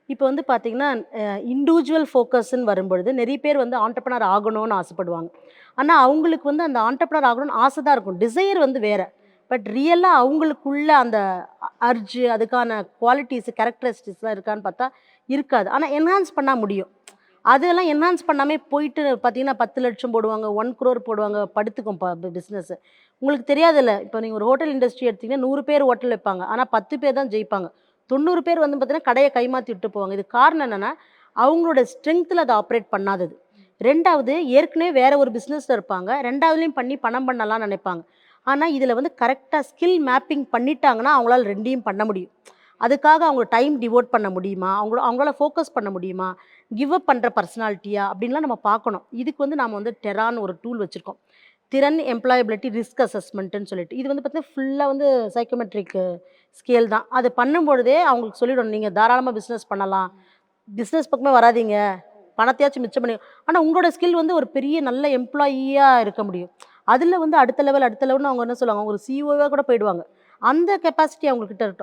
இப்போ வந்து பார்த்தீங்கன்னா, இண்டிவிஜுவல் ஃபோக்கஸ்ன்னு வரும்பொழுது, நெறைய பேர் வந்து ஆண்டர்ப்ரனர் ஆகணும்னு ஆசைப்படுவாங்க. ஆனா, அவங்களுக்கு வந்து அந்த ஆண்டர்ப்ரனர் ஆகணும்னு ஆசை தான் இருக்கும். டிசைர் வந்து வேற. பட் ரியலா அவங்களுக்குள்ள அந்த அர்ஜ் அதுக்கான குவாலிட்டீஸ், கேரக்டரிஸ்டிக்ஸ்லாம் இருக்கான்னு பார்த்தா, இருக்காது. ஆனா, என்ஹான்ஸ் பண்ணா முடியும். அதெல்லாம் என்ஹான்ஸ் பண்ணாமே போயிட்டு பார்த்தீங்கன்னா, 10,00,000 போடுவாங்க, 1,00,00,000 போடுவாங்க, படுத்துக்கும் பிசினஸ். உங்களுக்கு தெரியாதுல்ல, இப்போ நீங்க ஒரு ஹோட்டல் இண்டஸ்ட்ரி எடுத்தீங்கன்னா, 100 பேர் ஹோட்டல் வைப்பாங்க. ஆனா 10 பேர் தான் ஜெயிப்பாங்க. 90 பேர் வந்து பார்த்தீங்கன்னா, கடைய கைமாத்தி விட்டு போவாங்க. இதுக்கு காரணம் என்னன்னா, அவங்களோட ஸ்ட்ரெங்த்ல அத ஆப்பரேட் பண்ணாதது. 2வது ஏற்கனவே வேற ஒரு பிசினஸ்ல இருப்பாங்க. 2வதுலயும் பண்ணி பணம் பண்ணலாம்னு நெனைப்பாங்க. ஆனா, இதுல வந்து கரெக்ட்டா ஸ்கில் மேப்பிங் பண்ணிட்டாங்கன்னா, அவங்களால 2யும் பண்ண முடியும். அதுக்காக அவங்க டைம் டிவோட் பண்ண முடியுமா? அவங்களால ஃபோக்கஸ் பண்ண முடியுமா? கிவ் அப் பண்ற பர்சனாலிட்டியா? அப்படின்லாம் நம்ம பார்க்கணும். இதுக்கு வந்து நாம வந்து டெரான்னு ஒரு டூல் வச்சிருக்கோம். திறன், எம்ப்ளாயபிலிட்டி, ரிஸ்க் அசஸ்மென்ட்ன்னு சொல்லிட்டு. இது வந்து பார்த்தீங்கன்னா, ஃபுல்லா வந்து சைக்கோமெட்ரிக் ஸ்கேல் தான். அது பண்ணும்பொழுதே அவங்களுக்கு சொல்லிடணும். நீங்க தாராளமா பிசினஸ் பண்ணலாம். பிசினஸ் பக்கமே வராதீங்க. பணத்தையாச்சும் மிச்சம் பண்ணி ஆனா உங்களோட ஸ்கில் வந்து ஒரு பெரிய நல்ல எம்ப்ளாயியா இருக்க முடியும். அதுல வந்து அடுத்த லெவல்னு அவங்க என்ன சொல்லுவாங்க, அவங்க ஒரு சிஇஓவா கூட போயிடுவாங்க. அந்த கெப்பாசிட்டி அவங்க கிட்ட இருக்கட்டும்.